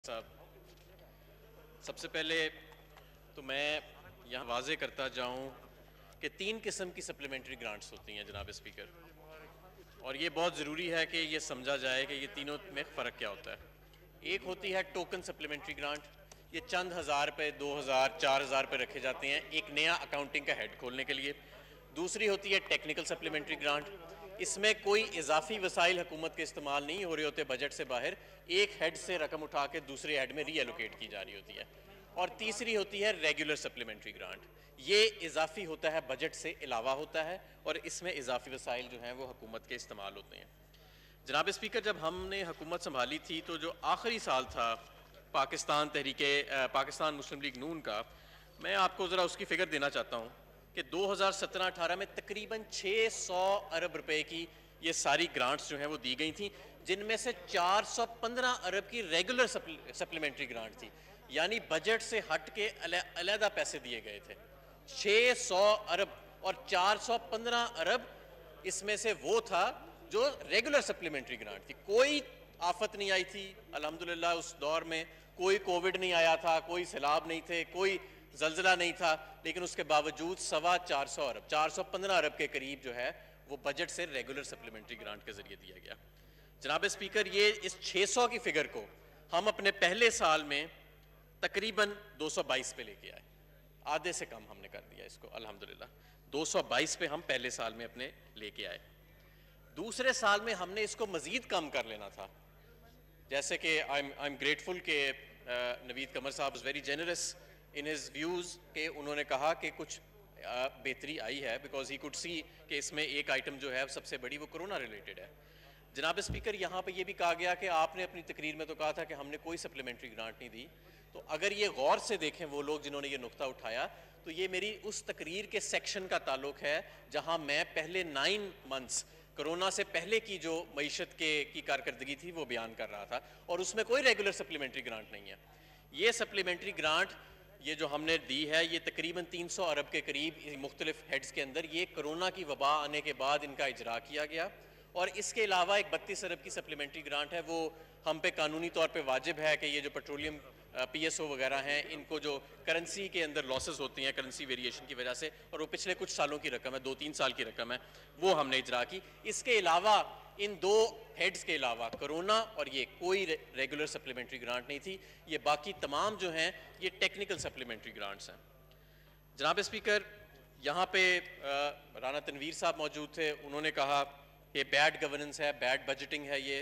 साहब, सबसे पहले तो मैं यहाँ वाजे करता जाऊँ कि 3 किस्म की सप्लीमेंट्री ग्रांट्स होती हैं जनाब स्पीकर, और ये बहुत ज़रूरी है कि ये समझा जाए कि ये तीनों में फ़र्क क्या होता है। एक होती है टोकन सप्लीमेंट्री ग्रांट, ये चंद हज़ार रुपये, 2,000, 4,000 रुपये रखे जाते हैं एक नया अकाउंटिंग का हेड खोलने के लिए। दूसरी होती है टेक्निकल सप्लीमेंट्री ग्रांट, इसमें कोई इजाफी वसाइल हुकूमत के इस्तेमाल नहीं हो रहे होते बजट से बाहर, एक हेड से रकम उठा के दूसरे हेड में रीएलोकेट की जा रही होती है। और तीसरी होती है रेगुलर सप्लीमेंट्री ग्रांट, ये इजाफी होता है, बजट से अलावा होता है और इसमें इजाफी वसाइल जो हैं वो हुकूमत के इस्तेमाल होते हैं। जनाब स्पीकर, जब हमने हुकूमत संभाली थी तो जो आखिरी साल था पाकिस्तान मुस्लिम लीग नून का, मैं आपको ज़रा उसकी फ़िगर देना चाहता हूँ कि 2017-18 में तकरीबन 600 अरब रुपए की ये सारी ग्रांट्स जो हैं वो दी गई थी, जिनमें से 415 अरब की रेगुलर सप्लीमेंट्री ग्रांट थी, यानी बजट से हट के अलहदा पैसे दिए गए थे। 600 अरब और 415 अरब इसमें से वो था जो रेगुलर सप्लीमेंट्री ग्रांट थी। कोई आफत नहीं आई थी अल्हम्दुलिल्लाह, उस दौर में कोई कोविड नहीं आया था, कोई सैलाब नहीं थे, कोई जल्जला नहीं था, लेकिन उसके बावजूद 425 अरब, 415 अरब के करीब जो है वो बजट से रेगुलर सप्लीमेंट्री ग्रांट के जरिए दिया गया। जनाब स्पीकर, ये इस 600 की फिगर को हम अपने पहले साल में तकरीबन 222 पे लेके आए, आधे से कम हमने कर दिया इसको अल्हम्दुलिल्लाह। 222 पे हम पहले साल में अपने लेके आए। दूसरे साल में हमने इसको मजीद कम कर लेना था, जैसे कि आई एम ग्रेटफुल कि नवीद कमर साहब is very generous in his views कि उन्होंने कहा कि कुछ बेहतरी आई है, बिकॉज ही कुड सी कि इसमें एक आइटम जो है सबसे बड़ी वो कोरोना रिलेटेड है। जनाब स्पीकर, यहाँ पे ये भी कहा गया कि आपने अपनी तकरीर में तो कहा था कि हमने कोई सप्लीमेंट्री ग्रांट नहीं दी, तो अगर ये गौर से देखें वो लोग जिन्होंने ये नुक्ता उठाया, तो ये मेरी उस तकरीर के सेक्शन का ताल्लुक है जहाँ मैं पहले 9 मंथ्स कोरोना से पहले की जो मईशत की कारकर्दगी थी वो बयान कर रहा था, और उसमें कोई रेगुलर सप्लीमेंट्री ग्रांट नहीं है। ये सप्लीमेंट्री ग्रांट ये जो हमने दी है ये तकरीबन 300 अरब के करीब मुख्तलिफ हेड्स के अंदर, ये कोरोना की वबा आने के बाद इनका इजरा किया गया। और इसके अलावा एक 32 अरब की सप्लीमेंट्री ग्रांट है, वो हम पे कानूनी तौर पे वाजिब है कि ये जो पेट्रोलियम PSO वगैरह हैं, इनको जो करेंसी के अंदर लॉसेस होती हैं करेंसी वेरिएशन की वजह से, और वो पिछले कुछ सालों की रकम है, 2-3 साल की रकम है, वो हमने इजरा की। इसके अलावा इन 2 हेड्स के अलावा कोरोना और ये कोई रेगुलर सप्लीमेंट्री ग्रांट नहीं थी। ये बाकी तमाम जो हैं ये टेक्निकल सप्लीमेंट्री ग्रांट्स हैं। जनाब स्पीकर, यहाँ पे राना तनवीर साहब मौजूद थे, उन्होंने कहा कि बैड गवर्नेंस है, बैड बजटिंग है ये,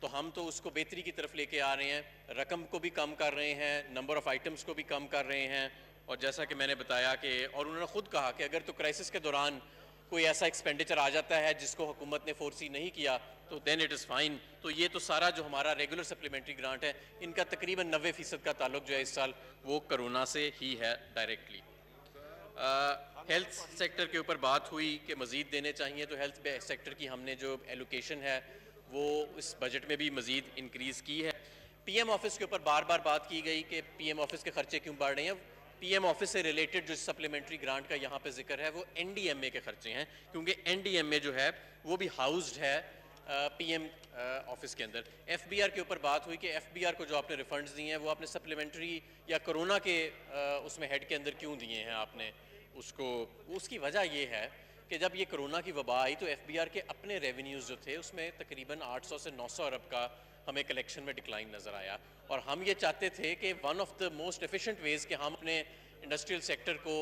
तो हम तो उसको बेहतरी की तरफ लेके आ रहे हैं, रकम को भी कम कर रहे हैं, नंबर ऑफ़ आइटम्स को भी कम कर रहे हैं। और जैसा कि मैंने बताया कि, और उन्होंने ख़ुद कहा कि अगर तो क्राइसिस के दौरान कोई ऐसा एक्सपेंडिचर आ जाता है जिसको हुकूमत ने फोर्सी नहीं किया तो देन इट इज़ फाइन। तो ये तो सारा जो हमारा रेगुलर सप्लीमेंट्री ग्रांट है, इनका तकरीबन 90% का ताल्लुक जो है इस साल वो कोरोना से ही है डायरेक्टली। हेल्थ सेक्टर के ऊपर बात हुई कि मज़ीद देने चाहिए, तो हेल्थ सेक्टर की हमने जो एलोकेशन है वो इस बजट में भी मज़ीद इंक्रीज़ की है। PM ऑफिस के ऊपर बार बार बात की गई कि PM ऑफिस के खर्चे क्यों बढ़ रहे हैं। PM ऑफिस से रिलेटेड जो सप्लीमेंट्री ग्रांट का यहाँ पे जिक्र है वो NDMA के खर्चे हैं, क्योंकि NDMA जो है वो भी हाउस्ड है PM ऑफिस के अंदर। FBR के ऊपर बात हुई कि FBR को जो आपने रिफंड्स दिए हैं वो आपने सप्लीमेंट्री या कोरोना के उसमें हेड के अंदर क्यों दिए हैं आपने उसको। उसकी वजह ये है कि जब ये कोरोना की वबा आई तो FBR के अपने रेवेन्यूज़ जो थे उसमें तकरीबन 800 से 900 अरब का हमें कलेक्शन में डिक्लाइन नज़र आया, और हम ये चाहते थे कि one of the most efficient ways कि हम अपने इंडस्ट्रियल सेक्टर को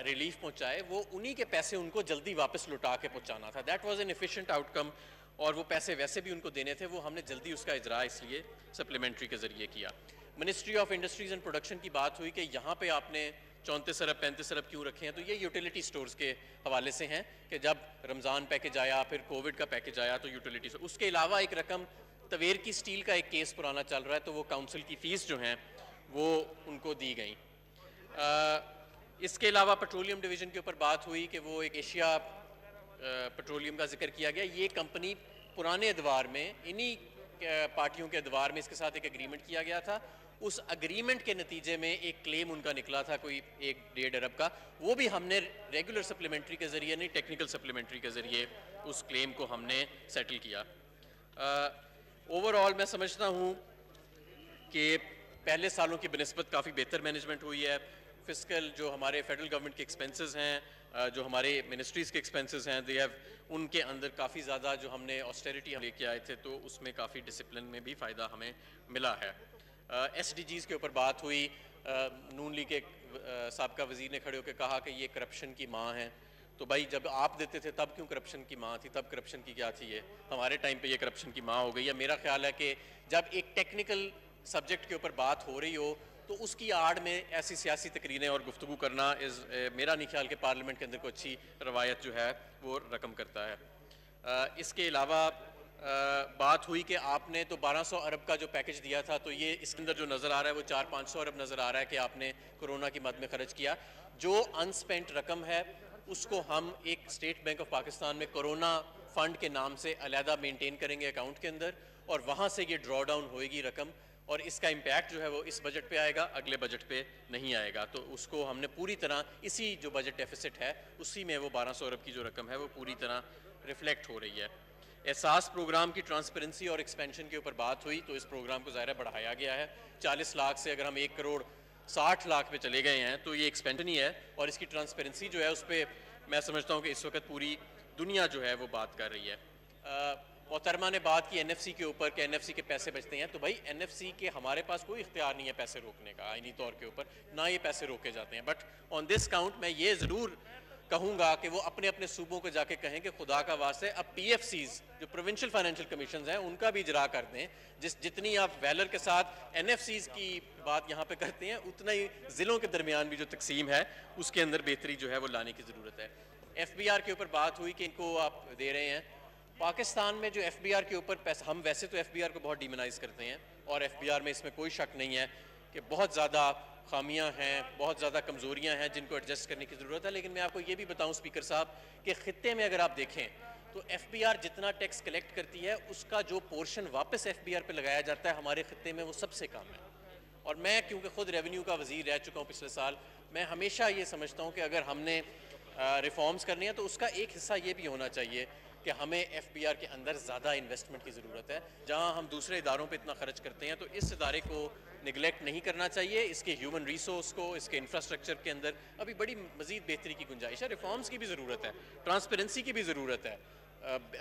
रिलीफ पहुँचाए, वो उन्हीं के पैसे उनको जल्दी वापस लौटा के पहुँचाना था। That was an efficient outcome, और वो पैसे वैसे भी उनको देने थे, वो हमने जल्दी उसका इजरा इसलिए सप्लीमेंट्री के ज़रिए किया। Ministry of industries and production की बात हुई कि यहाँ पर आपने 34 अरब 35 अरब क्यों रखे हैं, तो ये यूटिलिटी स्टोर्स के हवाले से हैं कि जब रमज़ान पैकेज आया, फिर कोविड का पैकेज आया, तो यूटिलिटी। उसके अलावा एक रकम तवेर की स्टील का एक केस पुराना चल रहा है, तो वो काउंसिल की फ़ीस जो हैं वो उनको दी गई। इसके अलावा पेट्रोलियम डिवीज़न के ऊपर बात हुई कि वो एक एशिया पेट्रोलियम का जिक्र किया गया। ये कंपनी पुराने अदवार में इन्हीं पार्टियों के अदवार में इसके साथ एक एग्रीमेंट किया गया था, उस एग्रीमेंट के नतीजे में एक क्लेम उनका निकला था कोई 1-1.5 अरब का, वो भी हमने रेगुलर सप्लीमेंट्री के ज़रिए नहीं, टेक्निकल सप्लीमेंट्री के ज़रिए उस क्लेम को हमने सेटल किया। ओवरऑल मैं समझता हूँ कि पहले सालों की बनिस्बत काफ़ी बेहतर मैनेजमेंट हुई है। फिस्कल जो हमारे फेडरल गवर्नमेंट के एक्सपेंसेस हैं, जो हमारे मिनिस्ट्रीज़ के एक्सपेंसेस हैं, दे हैव उनके अंदर काफ़ी ज़्यादा जो हमने ऑस्टेरिटी लेके आए थे तो उसमें काफ़ी डिसिप्लिन में भी फ़ायदा हमें मिला है। SDGs के ऊपर बात हुई। नून लीग के साबका वज़ीर ने खड़े होकर कहा कि ये करप्शन की माँ है। तो भाई जब आप देते थे तब क्यों करप्शन की माँ थी, तब करप्शन की क्या थी? ये हमारे टाइम पे ये करप्शन की माँ हो गई है। मेरा ख्याल है कि जब एक टेक्निकल सब्जेक्ट के ऊपर बात हो रही हो तो उसकी आड़ में ऐसी सियासी तकरीरें और गुफ्तगू करना मेरा नहीं ख्याल कि पार्लियामेंट के अंदर कोई अच्छी रवायत जो है वो रकम करता है। इसके अलावा बात हुई कि आपने तो 1200 अरब का जो पैकेज दिया था, तो ये इसके अंदर जो नज़र आ रहा है वो 400-500 अरब नज़र आ रहा है कि आपने कोरोना की मद में खर्च किया। जो अनस्पेंट रकम है उसको हम एक स्टेट बैंक ऑफ पाकिस्तान में कोरोना फंड के नाम से अलहदा मेंटेन करेंगे अकाउंट के अंदर, और वहाँ से ये ड्रॉ डाउन होएगी रकम, और इसका इम्पैक्ट जो है वो इस बजट पे आएगा, अगले बजट पे नहीं आएगा। तो उसको हमने पूरी तरह इसी जो बजट डेफिसिट है उसी में वो 1200 अरब की जो रकम है वो पूरी तरह रिफ्लेक्ट हो रही है। एहसास प्रोग्राम की ट्रांसपेरेंसी और एक्सपेंशन के ऊपर बात हुई, तो इस प्रोग्राम को ज़ाहिर बढ़ाया गया है। 40 लाख से अगर हम 1 करोड़ 60 लाख पे चले गए हैं तो ये एक्सपेंशन ही है, और इसकी ट्रांसपेरेंसी जो है उस पर मैं समझता हूँ कि इस वक्त पूरी दुनिया जो है वो बात कर रही है। मोहतरमा ने बात की NFC के ऊपर कि NFC के पैसे बचते हैं, तो भाई NFC के हमारे पास कोई इख्तियार नहीं है पैसे रोकने का आईनी तौर के ऊपर, ना ये पैसे रोके जाते हैं। बट ऑन दिस काउंट मैं ये ज़रूर कहूँगा कि वो अपने अपने सूबों को जाके कहें कि खुदा का वास्ते अब PFCs जो प्रोविंशियल फाइनेंशियल कमीशन हैं उनका भी इजरा कर दें। जितनी आप वैलर के साथ NFCs की बात यहाँ पे करते हैं, उतना ही ज़िलों के दरमियान भी जो तकसीम है उसके अंदर बेहतरी जो है वो लाने की ज़रूरत है। FBR के ऊपर बात हुई कि इनको आप दे रहे हैं। पाकिस्तान में जो FBR के ऊपर पैसा, हम वैसे तो FBR को बहुत डिमोनाइज़ करते हैं और FBR में इसमें कोई शक नहीं है कि बहुत ज़्यादा खामियां हैं, बहुत ज़्यादा कमज़ोरियां हैं जिनको एडजस्ट करने की ज़रूरत है। लेकिन मैं आपको ये भी बताऊं स्पीकर साहब कि ख़ित्ते में अगर आप देखें तो FBR जितना टैक्स कलेक्ट करती है उसका जो पोर्शन वापस FBR पे लगाया जाता है हमारे ख़ित्ते में वो सबसे कम है। और मैं क्योंकि ख़ुद रेवेन्यू का वज़ीर रह चुका हूँ पिछले साल, मैं हमेशा ये समझता हूँ कि अगर हमने रिफॉर्म्स करनी है तो उसका एक हिस्सा ये भी होना चाहिए कि हमें FBR के अंदर ज़्यादा इन्वेस्टमेंट की ज़रूरत है। जहाँ हम दूसरे इदारों पे इतना खर्च करते हैं तो इस इदारे को निगलेक्ट नहीं करना चाहिए। इसके ह्यूमन रिसोर्स को, इसके इंफ्रास्ट्रक्चर के अंदर अभी बड़ी मज़ीद बेहतरी की गुंजाइश है। रिफॉर्म्स की भी ज़रूरत है, ट्रांसपेरेंसी की भी ज़रूरत है,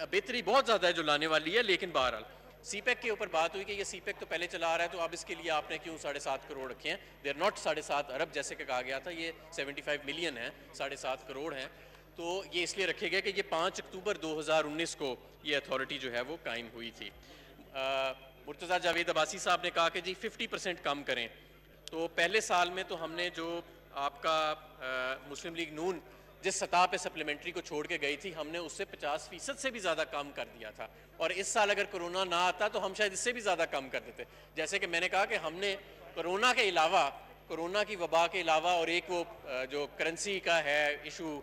बेहतरी बहुत ज़्यादा है जो लाने वाली है। लेकिन बहरहाल CPEC के ऊपर बात हुई कि ये CPEC तो पहले चला आ रहा है, तो अब इसके लिए आपने क्यों 7.5 करोड़ रखे हैं? दे आर नॉट 7.5 अरब जैसे कि कहा गया था, ये 75 मिलियन है, 7.5 करोड़ हैं। तो ये इसलिए रखे गए कि ये 5 अक्टूबर 2019 को ये अथॉरिटी जो है वो कायम हुई थी। मुर्तज़ा जावेद अब्बासी साहब ने कहा कि जी 50% कम करें। तो पहले साल में तो हमने जो आपका मुस्लिम लीग नून जिस सतह पे सप्लीमेंट्री को छोड़ के गई थी, हमने उससे 50% से भी ज़्यादा कम कर दिया था। और इस साल अगर कोरोना ना आता तो हम शायद इससे भी ज़्यादा कम कर देते। जैसे कि मैंने कहा कि हमने कोरोना के अलावा, कोरोना की वबा के अलावा, और एक वो जो करेंसी का है इशू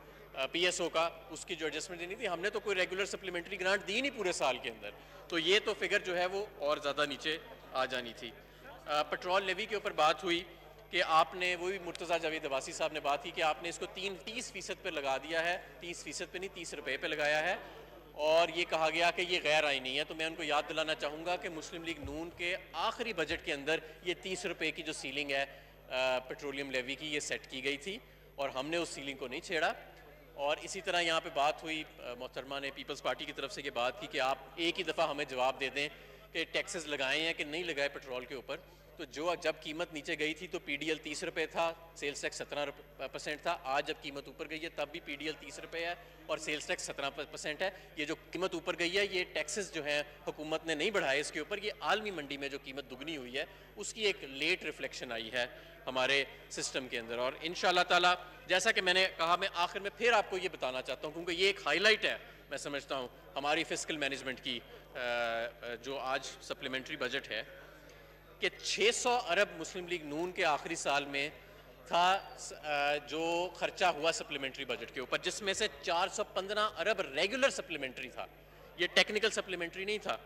PSO का, उसकी जो एडजस्टमेंट देनी थी, हमने तो कोई रेगुलर सप्लीमेंट्री ग्रांट दी नहीं पूरे साल के अंदर। तो ये तो फिगर जो है वो और ज़्यादा नीचे आ जानी थी। पेट्रोल लेवी के ऊपर बात हुई कि आपने, वही मुर्तज़ा जावेद अब्बासी साहब ने बात की कि आपने इसको 30% पे लगा दिया है। 30% पे नहीं, 30 रुपये पे लगाया है, और ये कहा गया कि ये गैर आईनी है। तो मैं उनको याद दिलाना चाहूँगा कि मुस्लिम लीग नून के आखिरी बजट के अंदर ये 30 रुपये की जो सीलिंग है पेट्रोलियम लेवी की, ये सेट की गई थी और हमने उस सीलिंग को नहीं छेड़ा। और इसी तरह यहाँ पे बात हुई, मोहतरमा ने पीपल्स पार्टी की तरफ से ये बात की कि आप एक ही दफ़ा हमें जवाब दे दें कि टैक्सेस लगाए हैं कि नहीं लगाए पेट्रोल के ऊपर। तो जो जब कीमत नीचे गई थी तो PDL 30 रुपये था, सेल्स टैक्स 17% था। आज जब कीमत ऊपर गई है तब भी PDL 30 रुपये है और सेल्स टैक्स 17% है। ये जो कीमत ऊपर गई है, ये टैक्सेस जो हैं हुकूमत ने नहीं बढ़ाए इसके ऊपर, ये आलमी मंडी में जो कीमत दुगनी हुई है उसकी एक लेट रिफ्लेक्शन आई है हमारे सिस्टम के अंदर। और इंशाअल्लाह ताला, जैसा कि मैंने कहा, मैं आखिर में फिर आपको ये बताना चाहता हूँ क्योंकि ये एक हाईलाइट है, मैं समझता हूँ, हमारी फिस्कल मैनेजमेंट की जो आज सप्लीमेंट्री बजट है, कि 600 अरब मुस्लिम लीग नून के आखिरी साल में था जो खर्चा हुआ सप्लीमेंट्री बजट के ऊपर, जिसमें से 415 अरब रेगुलर सप्लीमेंट्री था, ये टेक्निकल सप्लीमेंट्री नहीं था।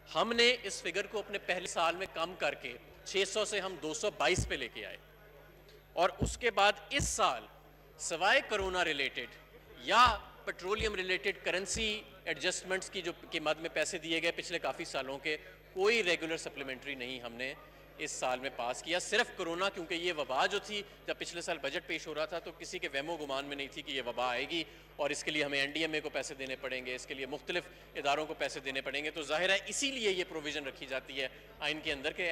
हमने इस फिगर को अपने पहले साल में कम करके 600 से हम 222 पे लेके आए, और उसके बाद इस साल सवाए कोरोना रिलेटेड या पेट्रोलियम रिलेटेड करेंसी एडजस्टमेंट्स की जो के मद में पैसे दिए गए पिछले काफ़ी सालों के, कोई रेगुलर सप्लीमेंट्री नहीं हमने इस साल में पास किया। सिर्फ कोरोना, क्योंकि ये वबा जो थी, जब पिछले साल बजट पेश हो रहा था तो किसी के वहमो गुमान में नहीं थी कि ये वबा आएगी और इसके लिए हमें NDMA को पैसे देने पड़ेंगे, इसके लिए मुख्तलिफ इदारों को पैसे देने पड़ेंगे। तो जाहिर है इसीलिए ये प्रोविज़न रखी जाती है आइन के अंदर कि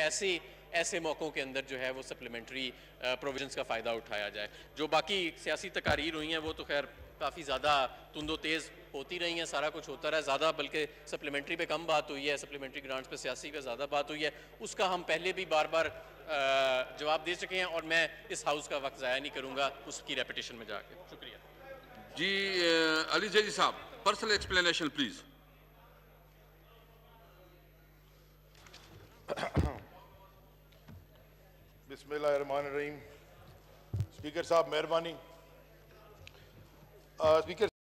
ऐसे मौक़ों के अंदर जो है वो सप्लीमेंट्री प्रोविजंस का फ़ायदा उठाया जाए। जो बाकी सियासी तकारीर हुई हैं वो तो खैर काफ़ी ज़्यादा तुंदो तेज़ होती रही हैं, सारा कुछ होता रहा ज़्यादा, बल्कि सप्लीमेंट्री पे कम बात हुई है, सप्लीमेंट्री ग्रांट्स पे सियासी पे ज़्यादा बात हुई है। उसका हम पहले भी बार बार जवाब दे चुके हैं और मैं इस हाउस का वक्त ज़ाया नहीं करूँगा उसकी रेपिटेशन में जाके। शुक्रिया जी। अली जैदी साहब, पर्सनल एक्सप्लेनेशन प्लीज़। बिस्मिल्लाहिर्रहमानिर्रहीम। स्पीकर साहब मेहरबानी। स्पीकर